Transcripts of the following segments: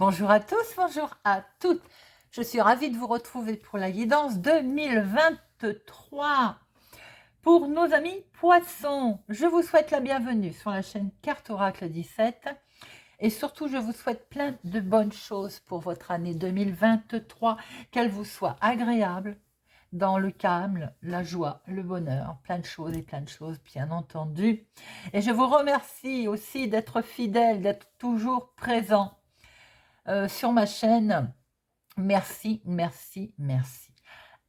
Bonjour à tous, bonjour à toutes. Je suis ravie de vous retrouver pour la guidance 2023. Pour nos amis poissons, je vous souhaite la bienvenue sur la chaîne Carte Oracle 17 et surtout je vous souhaite plein de bonnes choses pour votre année 2023, qu'elle vous soit agréable, dans le calme, la joie, le bonheur, plein de choses et plein de choses bien entendu. Et je vous remercie aussi d'être fidèle, d'être toujours présent sur ma chaîne. Merci, merci, merci.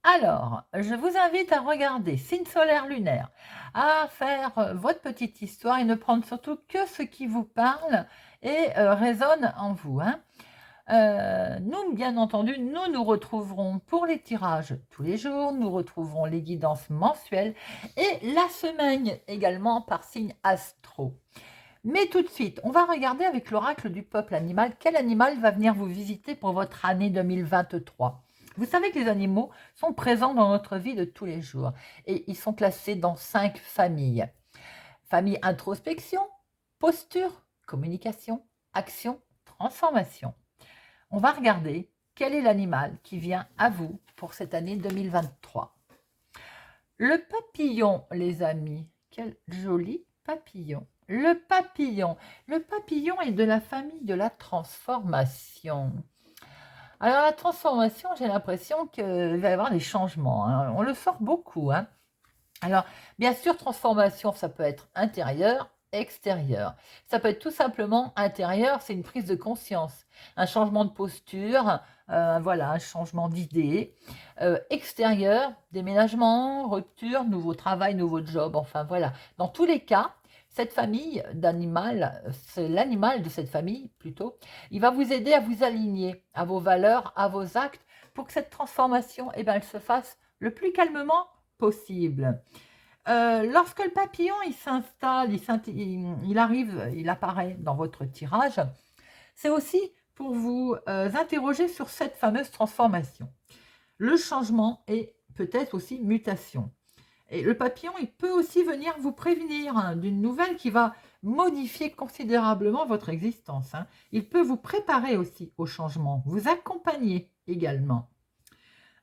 Alors, je vous invite à regarder signe solaire lunaire, à faire votre petite histoire et ne prendre surtout que ce qui vous parle et résonne en vous. Nous, bien entendu, nous nous retrouverons pour les tirages tous les jours, nous retrouverons les guidances mensuelles et la semaine également par signe astro. Mais tout de suite, on va regarder avec l'oracle du peuple animal, quel animal va venir vous visiter pour votre année 2023. Vous savez que les animaux sont présents dans notre vie de tous les jours et ils sont classés dans 5 familles. Famille introspection, posture, communication, action, transformation. On va regarder quel est l'animal qui vient à vous pour cette année 2023. Le papillon, les amis, quel joli papillon. Le papillon est de la famille de la transformation. Alors la transformation, j'ai l'impression qu'il va y avoir des changements. On le sort beaucoup. Alors, bien sûr, transformation, ça peut être intérieur, extérieur. Ça peut être tout simplement intérieur, c'est une prise de conscience, un changement de posture, voilà, un changement d'idée. Extérieur, déménagement, rupture, nouveau travail, nouveau job, enfin voilà. Dans tous les cas, cette famille d'animal, c'est l'animal de cette famille plutôt, il va vous aider à vous aligner à vos valeurs, à vos actes, pour que cette transformation, elle se fasse le plus calmement possible. Lorsque le papillon il s'installe, il arrive, il apparaît dans votre tirage, c'est aussi pour vous interroger sur cette fameuse transformation. Le changement et peut-être aussi mutation. Et le papillon, il peut aussi venir vous prévenir d'une nouvelle qui va modifier considérablement votre existence. Il peut vous préparer aussi au changement, vous accompagner également.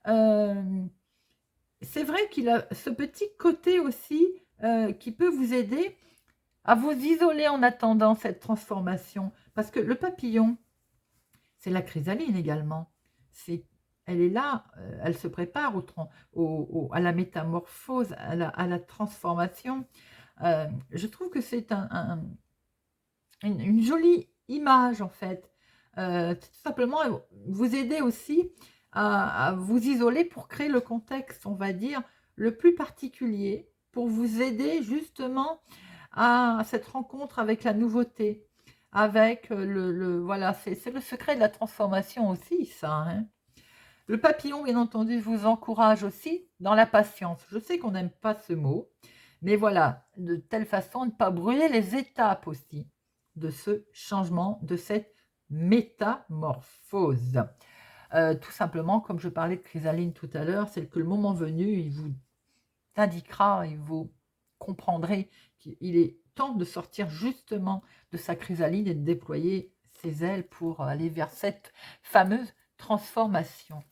C'est vrai qu'il a ce petit côté aussi qui peut vous aider à vous isoler en attendant cette transformation. Parce que le papillon, c'est la chrysaline également. Elle est là, elle se prépare à la métamorphose, à la transformation. Je trouve que c'est une jolie image en fait. Tout simplement vous aider aussi à vous isoler pour créer le contexte, on va dire, le plus particulier, pour vous aider justement à cette rencontre avec la nouveauté, avec voilà, c'est le secret de la transformation aussi, ça. Le papillon, bien entendu, vous encourage aussi dans la patience. Je sais qu'on n'aime pas ce mot, mais voilà, de telle façon de ne pas brûler les étapes aussi de ce changement, de cette métamorphose. Tout simplement, comme je parlais de chrysaline tout à l'heure, c'est que le moment venu, il vous indiquera et vous comprendrez qu'il est temps de sortir justement de sa chrysaline et de déployer ses ailes pour aller vers cette fameuse transformation.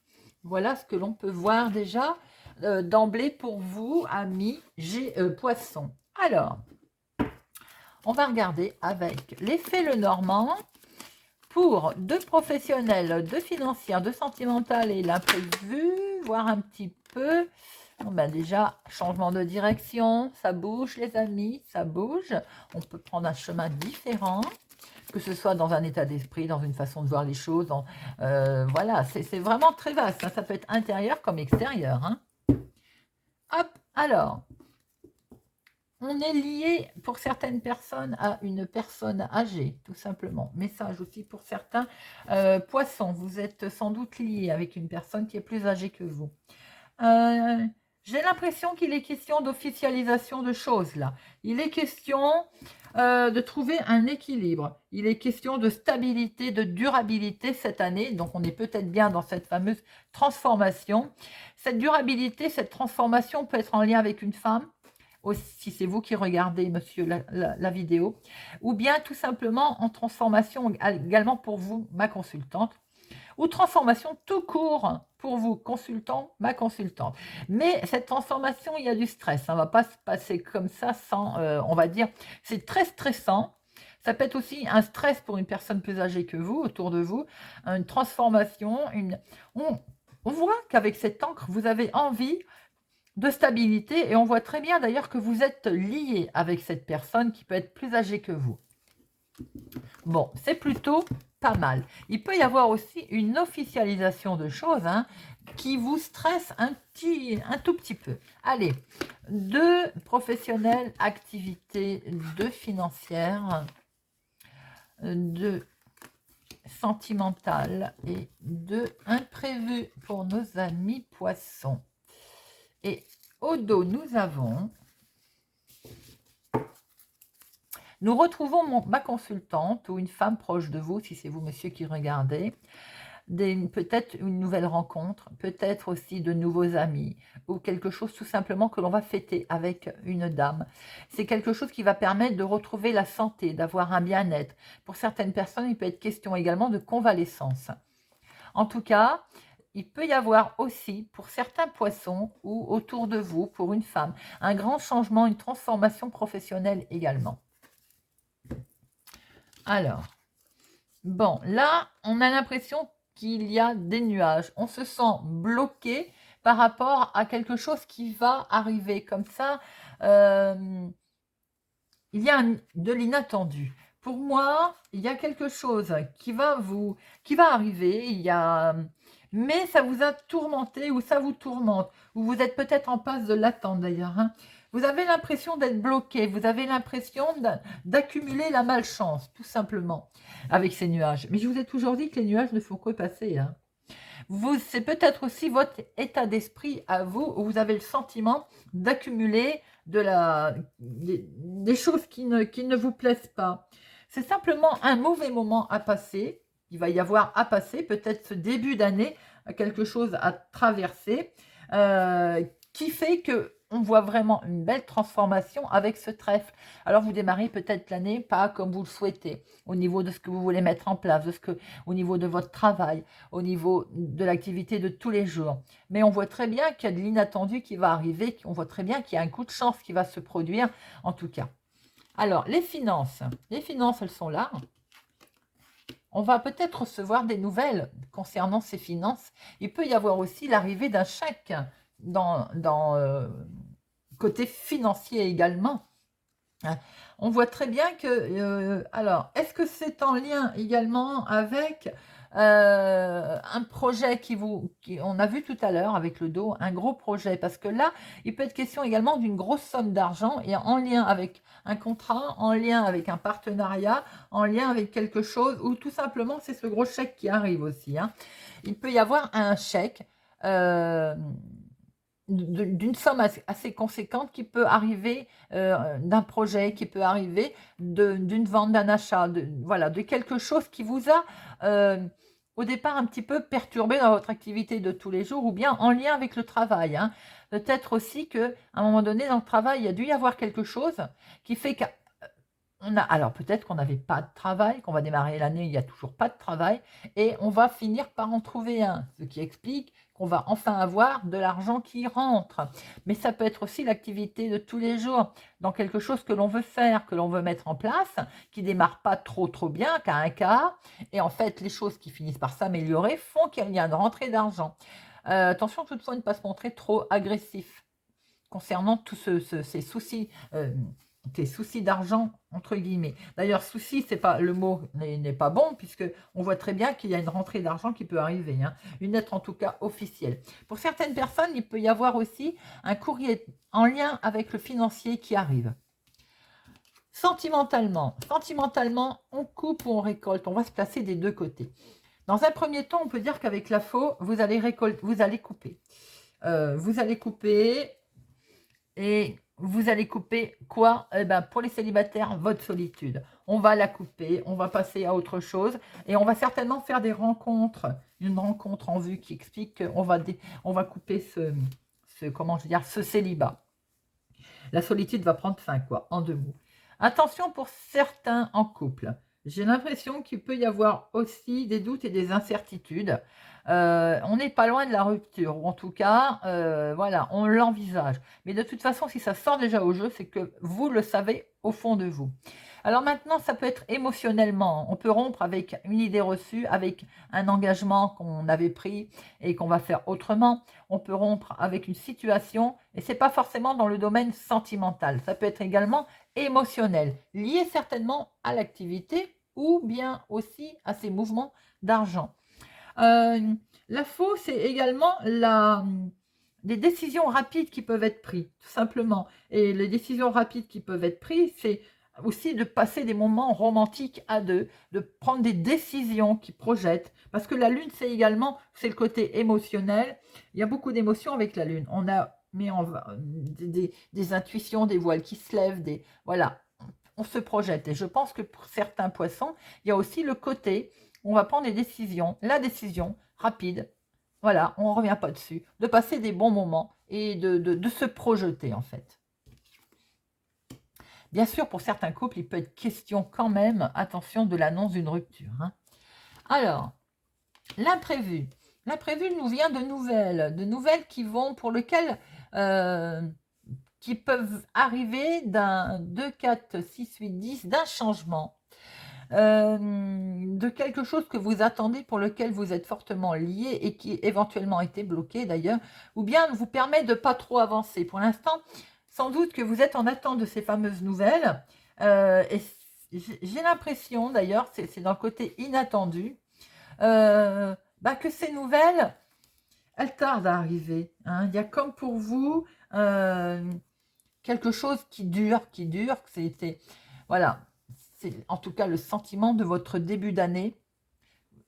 Voilà ce que l'on peut voir déjà d'emblée pour vous, amis poissons. Alors, on va regarder avec l'effet Lenormand pour deux professionnels, deux financières, deux sentimentales et l'imprévu, voir un petit peu. Bon, ben déjà, changement de direction, ça bouge les amis, ça bouge. On peut prendre un chemin différent, que ce soit dans un état d'esprit, dans une façon de voir les choses. Voilà, c'est vraiment très vaste. Ça peut être intérieur comme extérieur. Hop, alors, on est lié pour certaines personnes à une personne âgée, tout simplement. Message aussi pour certains poissons. Vous êtes sans doute lié avec une personne qui est plus âgée que vous. J'ai l'impression qu'il est question d'officialisation de choses là. Il est question de trouver un équilibre. Il est question de stabilité, de durabilité cette année. Donc on est peut-être bien dans cette fameuse transformation. Cette durabilité, cette transformation peut être en lien avec une femme, si c'est vous qui regardez, monsieur, la vidéo, ou bien tout simplement en transformation également pour vous, ma consultante, ou transformation tout court pour vous, consultant, ma consultante. Mais cette transformation, il y a du stress. Ça ne va pas se passer comme ça sans, on va dire, c'est très stressant. Ça peut être aussi un stress pour une personne plus âgée que vous, autour de vous, une transformation. On voit qu'avec cette encre, vous avez envie de stabilité et on voit très bien d'ailleurs que vous êtes lié avec cette personne qui peut être plus âgée que vous. Bon, c'est plutôt pas mal. Il peut y avoir aussi une officialisation de choses qui vous stresse un tout petit peu. Allez, 2 professionnels, activités, 2 financières, 2 sentimentales et 2 imprévus pour nos amis poissons. Et au dos, nous retrouvons ma consultante ou une femme proche de vous, si c'est vous, monsieur, qui regardez, peut-être une nouvelle rencontre, peut-être aussi de nouveaux amis, ou quelque chose tout simplement que l'on va fêter avec une dame. C'est quelque chose qui va permettre de retrouver la santé, d'avoir un bien-être. Pour certaines personnes, il peut être question également de convalescence. En tout cas, il peut y avoir aussi, pour certains poissons ou autour de vous, pour une femme, un grand changement, une transformation professionnelle également. Alors, bon, là, on a l'impression qu'il y a des nuages. On se sent bloqué par rapport à quelque chose qui va arriver. Comme ça, il y a de l'inattendu. Pour moi, il y a quelque chose qui va arriver. Mais ça vous a tourmenté ou ça vous tourmente. Ou vous êtes peut-être en passe de l'attente d'ailleurs. Vous avez l'impression d'être bloqué, vous avez l'impression d'accumuler la malchance, tout simplement, avec ces nuages. Mais je vous ai toujours dit que les nuages ne font que passer. C'est peut-être aussi votre état d'esprit à vous, où vous avez le sentiment d'accumuler des choses qui ne vous plaisent pas. C'est simplement un mauvais moment à passer. Il va y avoir à passer, peut-être ce début d'année, quelque chose à traverser, qui fait que on voit vraiment une belle transformation avec ce trèfle. Alors vous démarrez peut-être l'année pas comme vous le souhaitez, au niveau de ce que vous voulez mettre en place, au niveau de votre travail, au niveau de l'activité de tous les jours. Mais on voit très bien qu'il y a de l'inattendu qui va arriver, on voit très bien qu'il y a un coup de chance qui va se produire, en tout cas. Alors, les finances, elles sont là. On va peut-être recevoir des nouvelles concernant ces finances. Il peut y avoir aussi l'arrivée d'un chèque dans côté financier également. On voit très bien que, alors, est-ce que c'est en lien également avec un projet on a vu tout à l'heure avec le dos, un gros projet, parce que là, il peut être question également d'une grosse somme d'argent et en lien avec un contrat, en lien avec un partenariat, en lien avec quelque chose, ou tout simplement, c'est ce gros chèque qui arrive aussi. Il peut y avoir un chèque d'une somme assez conséquente qui peut arriver d'un projet, qui peut arriver d'une vente, d'un achat, de quelque chose qui vous a au départ un petit peu perturbé dans votre activité de tous les jours ou bien en lien avec le travail. Peut-être aussi qu'à un moment donné dans le travail, il y a dû y avoir quelque chose qui fait alors peut-être qu'on n'avait pas de travail, qu'on va démarrer l'année, il n'y a toujours pas de travail, et on va finir par en trouver un, ce qui explique qu'on va enfin avoir de l'argent qui rentre. Mais ça peut être aussi l'activité de tous les jours, dans quelque chose que l'on veut faire, que l'on veut mettre en place, qui démarre pas trop bien, qu'à un quart, et en fait les choses qui finissent par s'améliorer font qu'il y a une rentrée d'argent. Attention toutefois de ne pas se montrer trop agressif concernant tous ces soucis, tes soucis d'argent entre guillemets. D'ailleurs, souci, c'est pas le mot n'est pas bon puisque on voit très bien qu'il y a une rentrée d'argent qui peut arriver, une lettre en tout cas officielle. Pour certaines personnes, il peut y avoir aussi un courrier en lien avec le financier qui arrive. Sentimentalement, on coupe ou on récolte. On va se placer des deux côtés. Dans un premier temps, on peut dire qu'avec la faux, vous allez couper. Vous allez couper et vous allez couper quoi? Pour les célibataires, votre solitude. On va la couper, on va passer à autre chose et on va certainement faire des rencontres, une rencontre en vue qui explique qu'on va couper ce célibat. La solitude va prendre fin, quoi, en 2 mots. Attention pour certains en couple. J'ai l'impression qu'il peut y avoir aussi des doutes et des incertitudes. On n'est pas loin de la rupture, ou en tout cas, voilà, on l'envisage. Mais de toute façon, si ça sort déjà au jeu, c'est que vous le savez au fond de vous. Alors maintenant, ça peut être émotionnellement. On peut rompre avec une idée reçue, avec un engagement qu'on avait pris et qu'on va faire autrement. On peut rompre avec une situation et c'est pas forcément dans le domaine sentimental. Ça peut être également émotionnel, lié certainement à l'activité ou bien aussi à ces mouvements d'argent. La faux, c'est également les décisions rapides qui peuvent être prises, tout simplement. Et les décisions rapides qui peuvent être prises, c'est aussi de passer des moments romantiques à deux, de prendre des décisions qui projettent. Parce que la lune, c'est également, c'est le côté émotionnel. Il y a beaucoup d'émotions avec la lune. On a mais des intuitions, des voiles qui se lèvent, voilà, on se projette. Et je pense que pour certains poissons, il y a aussi le côté où on va prendre des décisions, la décision rapide, voilà, on ne revient pas dessus, de passer des bons moments et de se projeter en fait. Bien sûr, pour certains couples, il peut être question quand même, attention, de l'annonce d'une rupture. Hein. Alors, l'imprévu. L'imprévu nous vient de nouvelles qui vont, pour lesquelles, qui peuvent arriver d'un 2, 4, 6, 8, 10, d'un changement. De quelque chose que vous attendez, pour lequel vous êtes fortement lié et qui éventuellement a été bloqué d'ailleurs, ou bien vous permet de pas trop avancer. Pour l'instant, sans doute que vous êtes en attente de ces fameuses nouvelles. Et j'ai l'impression d'ailleurs, c'est dans le côté inattendu, que ces nouvelles, elles tardent à arriver. Hein. Il y a comme pour vous quelque chose qui dure, c'était, voilà, c'est en tout cas le sentiment de votre début d'année,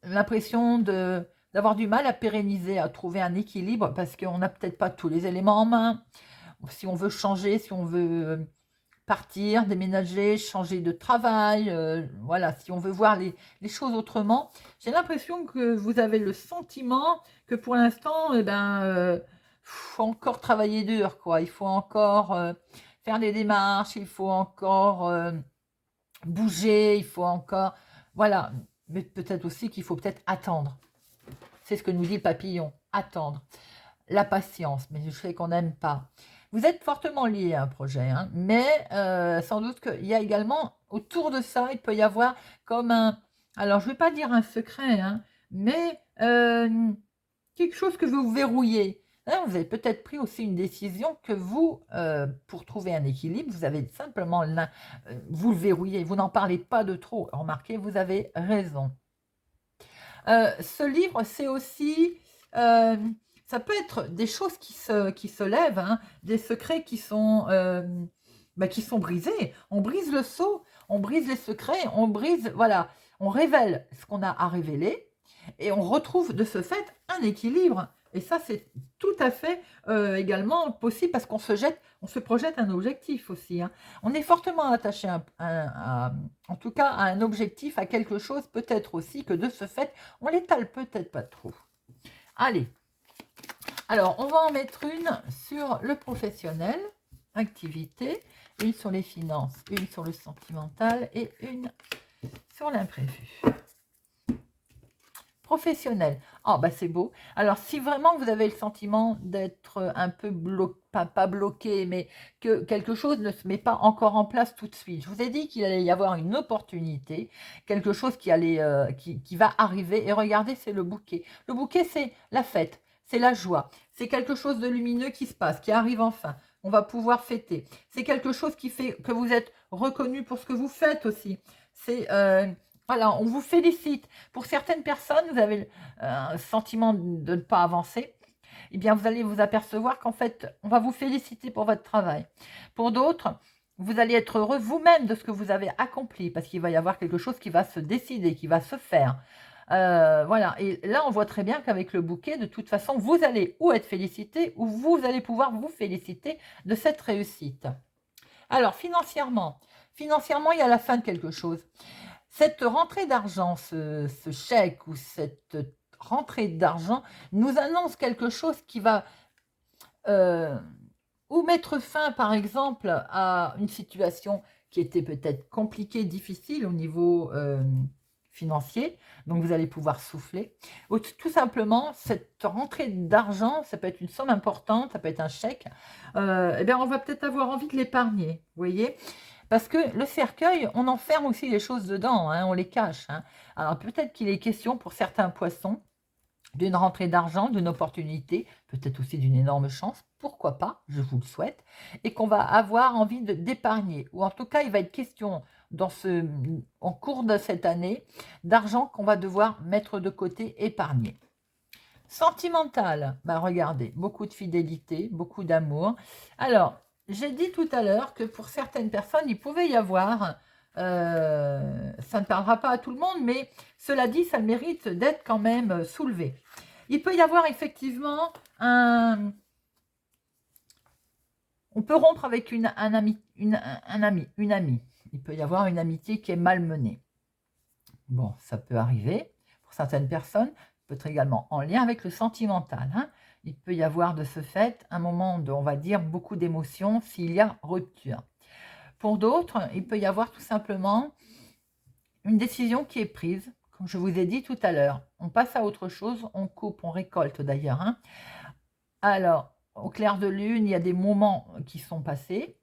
l'impression d'avoir du mal à pérenniser, à trouver un équilibre, parce qu'on n'a peut-être pas tous les éléments en main. Si on veut changer, si on veut partir, déménager, changer de travail, voilà, si on veut voir les choses autrement, j'ai l'impression que vous avez le sentiment que pour l'instant, faut encore travailler dur, quoi. Il faut encore faire des démarches, il faut encore bouger, il faut encore, voilà. Mais peut-être aussi qu'il faut peut-être attendre. C'est ce que nous dit le papillon, attendre. La patience, mais je sais qu'on n'aime pas. Vous êtes fortement lié à un projet, hein, mais sans doute qu'il y a également, autour de ça, il peut y avoir comme alors je ne vais pas dire un secret, hein, mais quelque chose que vous verrouillez. Hein, vous avez peut-être pris aussi une décision que vous, pour trouver un équilibre, vous avez simplement, vous le verrouillez, vous n'en parlez pas de trop. Remarquez, vous avez raison. Ce livre, c'est aussi, ça peut être des choses qui se lèvent, hein, des secrets qui sont brisés. On brise le sceau, on brise les secrets, on brise, voilà, on révèle ce qu'on a à révéler et on retrouve de ce fait un équilibre. Et ça, c'est tout à fait également possible parce qu'on se projette un objectif aussi. Hein. On est fortement attaché en tout cas à un objectif, à quelque chose, peut-être aussi que de ce fait, on l'étale peut-être pas trop. Allez, alors on va en mettre une sur le professionnel, activité, une sur les finances, une sur le sentimental et une sur l'imprévu. Professionnel. Oh, c'est beau. Alors, si vraiment vous avez le sentiment d'être un peu pas bloqué, mais que quelque chose ne se met pas encore en place tout de suite. Je vous ai dit qu'il allait y avoir une opportunité, quelque chose qui va arriver. Et regardez, c'est le bouquet. Le bouquet, c'est la fête, c'est la joie. C'est quelque chose de lumineux qui se passe, qui arrive enfin. On va pouvoir fêter. C'est quelque chose qui fait que vous êtes reconnu pour ce que vous faites aussi. C'est... voilà, on vous félicite. Pour certaines personnes, vous avez un sentiment de ne pas avancer. Eh bien, vous allez vous apercevoir qu'en fait, on va vous féliciter pour votre travail. Pour d'autres, vous allez être heureux vous-même de ce que vous avez accompli, parce qu'il va y avoir quelque chose qui va se décider, qui va se faire. Voilà, et là, on voit très bien qu'avec le bouquet, de toute façon, vous allez ou être félicité, ou vous allez pouvoir vous féliciter de cette réussite. Alors, financièrement, il y a la fin de quelque chose. Cette rentrée d'argent, ce chèque ou cette rentrée d'argent nous annonce quelque chose qui va ou mettre fin, par exemple, à une situation qui était peut-être compliquée, difficile au niveau financier. Donc, vous allez pouvoir souffler. Ou tout simplement, cette rentrée d'argent, ça peut être une somme importante, ça peut être un chèque. Eh bien, on va peut-être avoir envie de l'épargner, vous voyez? Parce que le cercueil, on enferme aussi les choses dedans, hein, on les cache, hein. Alors, peut-être qu'il est question pour certains poissons d'une rentrée d'argent, d'une opportunité, peut-être aussi d'une énorme chance, pourquoi pas, je vous le souhaite, et qu'on va avoir envie d'épargner. Ou en tout cas, il va être question en cours de cette année d'argent qu'on va devoir mettre de côté, épargner. Sentimental, ben regardez, beaucoup de fidélité, beaucoup d'amour. Alors, j'ai dit tout à l'heure que pour certaines personnes, il pouvait y avoir, ça ne parlera pas à tout le monde, mais cela dit, ça mérite d'être quand même soulevé. Il peut y avoir effectivement on peut rompre avec un ami, une amie. Il peut y avoir une amitié qui est malmenée. Bon, ça peut arriver pour certaines personnes, peut être également en lien avec le sentimental, hein. Il peut y avoir de ce fait un moment de, on va dire, beaucoup d'émotions s'il y a rupture. Pour d'autres, il peut y avoir tout simplement une décision qui est prise, comme je vous ai dit tout à l'heure. On passe à autre chose, on coupe, on récolte d'ailleurs, hein. Alors, au clair de lune, il y a des moments qui sont passés,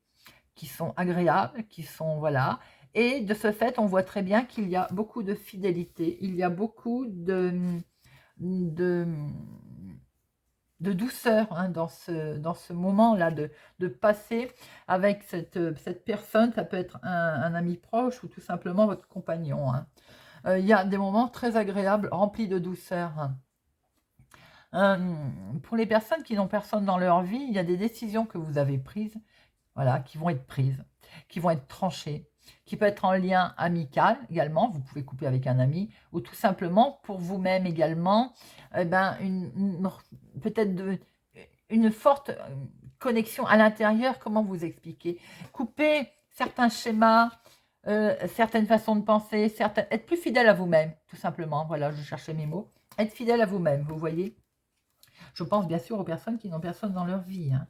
qui sont agréables, qui sont, voilà. Et de ce fait, on voit très bien qu'il y a beaucoup de fidélité, il y a beaucoup de, de douceur, hein, dans ce moment-là, de passer avec cette personne. Ça peut être un ami proche ou tout simplement votre compagnon, hein. Il y a des moments très agréables, remplis de douceur, hein. Pour les personnes qui n'ont personne dans leur vie, il y a des décisions que vous avez prises, voilà, qui vont être prises, qui vont être tranchées, qui peut être en lien amical également, vous pouvez couper avec un ami, ou tout simplement pour vous-même également, eh ben, peut-être une forte connexion à l'intérieur. Comment vous expliquer? Couper certains schémas, certaines façons de penser, être plus fidèle à vous-même, tout simplement. Voilà, je cherchais mes mots. Être fidèle à vous-même, vous voyez? Je pense bien sûr aux personnes qui n'ont personne dans leur vie, hein.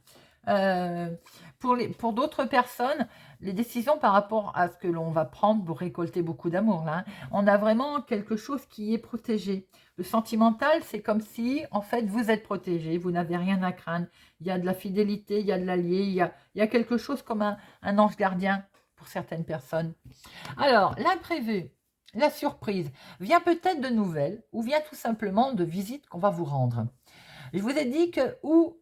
Pour d'autres personnes, les décisions par rapport à ce que l'on va prendre pour récolter beaucoup d'amour, là, hein, on a vraiment quelque chose qui est protégé. Le sentimental, c'est comme si, en fait, vous êtes protégé, vous n'avez rien à craindre. Il y a de la fidélité, il y a de l'allié, il y a quelque chose comme un ange gardien pour certaines personnes. Alors, l'imprévu, la surprise, vient peut-être de nouvelles ou vient tout simplement de visites qu'on va vous rendre. Je vous ai dit que, ou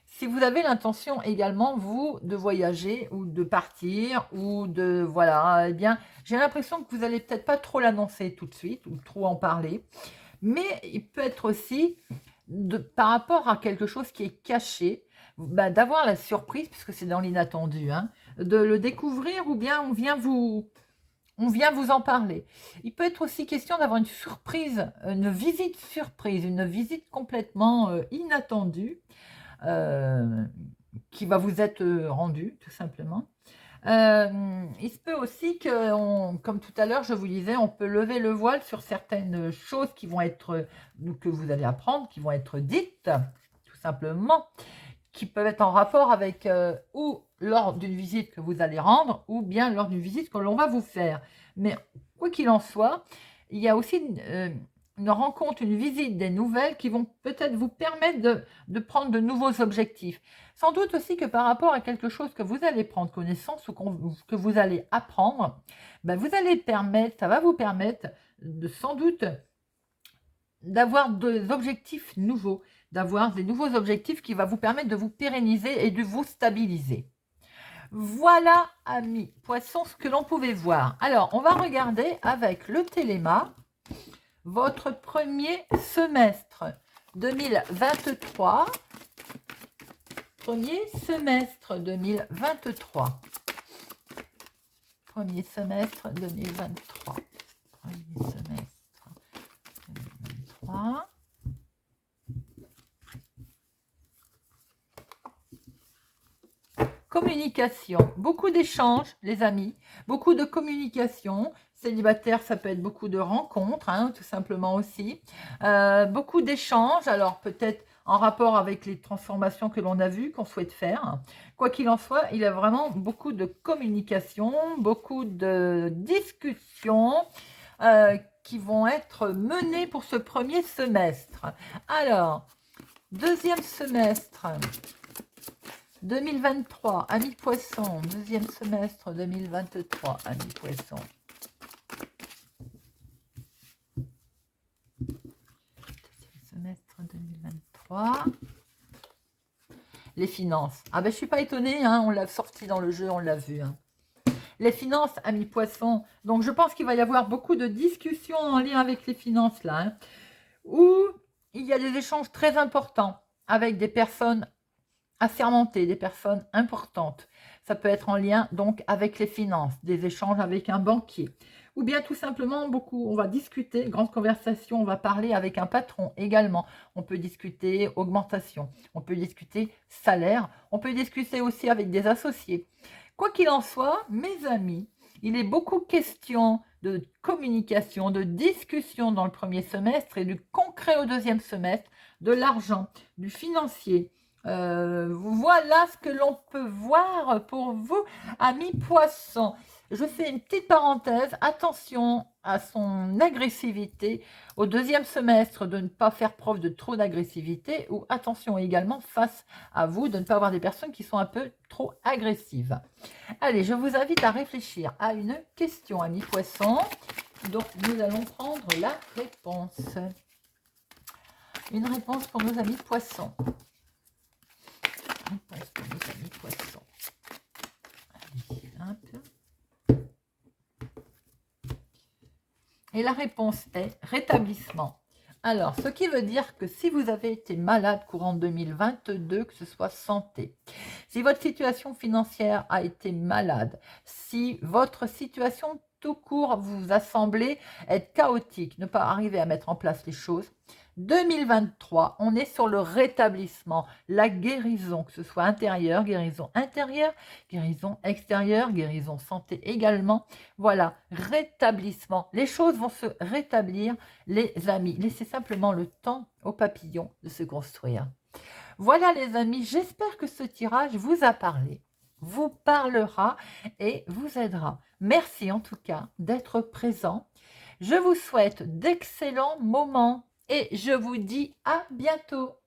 si vous avez l'intention également, vous, de voyager ou de partir ou de, voilà, eh bien, j'ai l'impression que vous n'allez peut-être pas trop l'annoncer tout de suite ou trop en parler, mais il peut être aussi, par rapport à quelque chose qui est caché, bah, d'avoir la surprise, puisque c'est dans l'inattendu, hein, de le découvrir, ou bien on vient vous en parler. Il peut être aussi question d'avoir une surprise, une visite surprise, une visite complètement inattendue, qui va vous être rendue, tout simplement. Il se peut aussi que, comme tout à l'heure, je vous disais, on peut lever le voile sur certaines choses qui vont être, que vous allez apprendre, qui vont être dites, tout simplement, qui peuvent être en rapport avec ou lors d'une visite que vous allez rendre, ou bien lors d'une visite que l'on va vous faire. Mais quoi qu'il en soit, il y a aussi une rencontre, une visite, des nouvelles qui vont peut-être vous permettre de prendre de nouveaux objectifs. Sans doute aussi que par rapport à quelque chose que vous allez prendre connaissance ou que vous allez apprendre, ben vous allez permettre, ça va vous permettre de sans doute d'avoir des objectifs nouveaux, d'avoir des nouveaux objectifs qui va vous permettre de vous pérenniser et de vous stabiliser. Voilà, amis poissons, ce que l'on pouvait voir. Alors, on va regarder avec le téléma votre premier semestre 2023. Premier semestre 2023. Premier semestre 2023. Premier semestre 2023. Communication, beaucoup d'échanges, les amis, beaucoup de communication. Célibataire, ça peut être beaucoup de rencontres, hein, tout simplement aussi. Beaucoup d'échanges, alors peut-être en rapport avec les transformations que l'on a vues, qu'on souhaite faire. Quoi qu'il en soit, il y a vraiment beaucoup de communication, beaucoup de discussions qui vont être menées pour ce premier semestre. Alors, deuxième semestre 2023, amis poissons, deuxième semestre 2023, amis poissons. Deuxième semestre 2023. Les finances. Ah ben je suis pas étonnée, hein, on l'a sorti dans le jeu, on l'a vu. Hein. Les finances, amis poissons. Donc je pense qu'il va y avoir beaucoup de discussions en lien avec les finances là, hein, où il y a des échanges très importants avec des personnes assermentées, des personnes importantes. Ça peut être en lien donc avec les finances, des échanges avec un banquier. Ou bien tout simplement, beaucoup, on va discuter, grande conversation, on va parler avec un patron également. On peut discuter augmentation, on peut discuter salaire, on peut discuter aussi avec des associés. Quoi qu'il en soit, mes amis, il est beaucoup question de communication, de discussion dans le premier semestre et du concret au deuxième semestre, de l'argent, du financier. Voilà ce que l'on peut voir pour vous, amis poissons. Je fais une petite parenthèse, attention à son agressivité au deuxième semestre, de ne pas faire preuve de trop d'agressivité, ou attention également face à vous de ne pas avoir des personnes qui sont un peu trop agressives. Allez, je vous invite à réfléchir à une question, amis poissons. Donc nous allons prendre la réponse. Une réponse pour nos amis poissons. Réponse pour nos amis poissons. Allez, simple. Et la réponse est rétablissement. Alors, ce qui veut dire que si vous avez été malade courant 2022, que ce soit santé, si votre situation financière a été malade, si votre situation tout court vous a semblé être chaotique, ne pas arriver à mettre en place les choses, 2023, on est sur le rétablissement, la guérison, que ce soit intérieure, guérison extérieure, guérison santé également. Voilà, rétablissement. Les choses vont se rétablir, les amis. Laissez simplement le temps aux papillons de se construire. Voilà les amis, j'espère que ce tirage vous a parlé, vous parlera et vous aidera. Merci en tout cas d'être présent. Je vous souhaite d'excellents moments et je vous dis à bientôt.